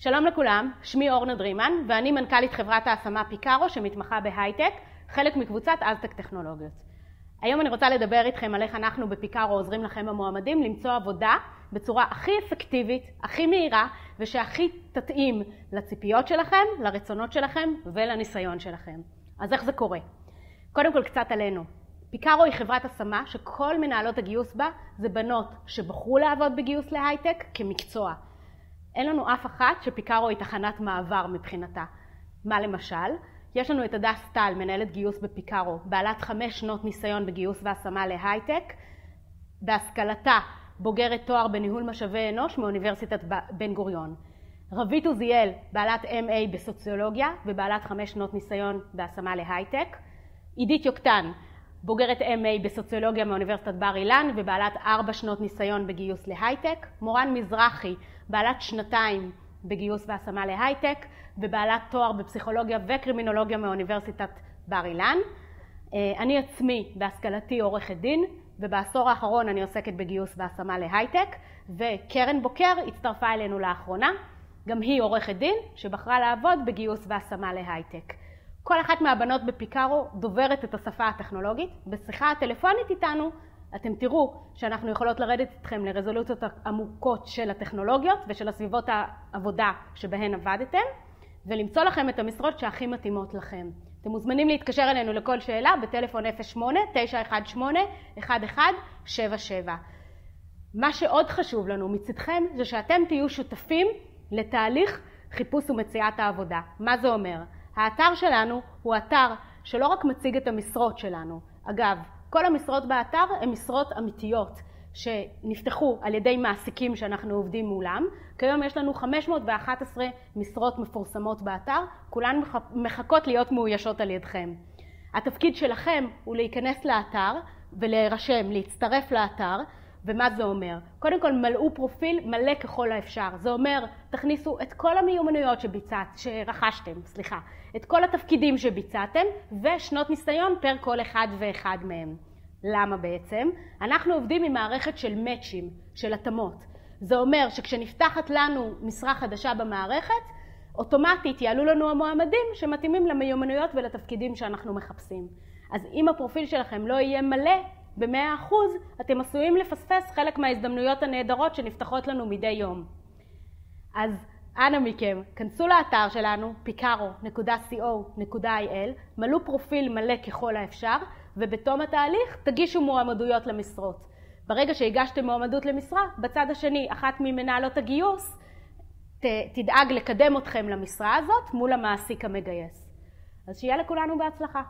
שלום לכולם, שמי אורנה דרימן ואני מנכ"לית חברת ההשמה פיקארו שמתמחה בהייטק, חלק מקבוצת אזטק טכנולוגיות. היום אני רוצה לדבר איתכם על איך אנחנו בפיקארו עוזרים לכם המועמדים למצוא עבודה בצורה הכי אפקטיבית, הכי מהירה ושהכי תתאים לציפיות שלכם, לרצונות שלכם ולניסיון שלכם. אז איך זה קורה? קודם כל קצת עלינו. פיקארו היא חברת השמה שכל מנהלות הגיוס בה זה בנות שבחרו לעבוד בגיוס להייטק כמקצוע. אין לנו אף אחת שפיקארו היא תחנת מעבר מבחינתה. מה למשל? יש לנו את הדס טל, מנהלת גיוס בפיקארו, בעלת 5 שנות ניסיון בגיוס והשמה להייטק, בהשכלתה בוגרת תואר בניהול משאבי אנוש מאוניברסיטת בן גוריון. רבית עוזיאל, בעלת MA בסוציולוגיה ובעלת 5 שנות ניסיון בהשמה להייטק. עידית יוקטן, בוגרת MA בסוציולוגיה מאוניברסיטת בר אילן ובעלת 4 שנות ניסיון בגיוס להייטק. מורן מזרחי, בעלת 2 בגיוס והשמה להייטק ובעלת תואר בפסיכולוגיה וקרימינולוגיה מאוניברסיטת בר אילן. אני עצמי בהשכלתי עורכת דין ובעשור האחרון אני עוסקת בגיוס והשמה להייטק, וקרן בוקר הצטרפה אלינו לאחרונה, גם היא עורכת דין שבחרה לעבוד בגיוס והשמה להייטק. כל אחת מהבנות בפיקארו דוברת את השפה הטכנולוגית. בשיחה הטלפונית איתנו אתם תראו שאנחנו יכולות לרדת אתכם לרזולוציות עמוקות של הטכנולוגיות ושל הסביבות העבודה שבהן עבדתם, ולמצוא לכם את המשרות שהכי מתאימות לכם. אתם מוזמנים להתקשר אלינו לכל שאלה בטלפון 08-918-1177. מה שעוד חשוב לנו מצדכם זה שאתם תהיו שותפים לתהליך חיפוש ומציאת העבודה. מה זה אומר? האתר שלנו הוא אתר שלא רק מציג את המשרות שלנו. אגב, כל המשרות באתר הן משרות אמיתיות שנפתחו על ידי מעסיקים שאנחנו עובדים מולם. כיום יש לנו 511 משרות מפורסמות באתר, כולן מחכות להיות מאוישות על ידכם. התפקיד שלכם הוא להיכנס לאתר ולהירשם, להצטרף לאתר. ומה זה אומר? קודם כל מלאו פרופיל מלא ככל האפשר. זה אומר תכניסו את כל המיומנויות שרכשתם, את כל התפקידים שביצעתם ושנות ניסיון פר כל אחד ואחד מהם. למה בעצם? אנחנו עובדים עם מערכת של מאצ'ים, של התאמות. זה אומר שכשנפתחת לנו משרה חדשה במערכת, אוטומטית יעלו לנו המועמדים שמתאימים למיומנויות ולתפקידים שאנחנו מחפשים. אז אם הפרופיל שלכם לא יהיה מלא ב100%, אתם עשויים לפספס חלק מההזדמנויות הנהדרות שנפתחות לנו מדי יום. אז אנא מכם, כנסו לאתר שלנו, picaro.co.il, מלאו פרופיל מלא ככל האפשר, ובתום התהליך תגישו מועמדויות למשרות. ברגע שהגשתם מועמדות למשרה, בצד השני, אחת ממנהלות הגיוס תדאג לקדם אתכם למשרה הזאת מול המעסיק המגייס. אז שיהיה לכולנו בהצלחה.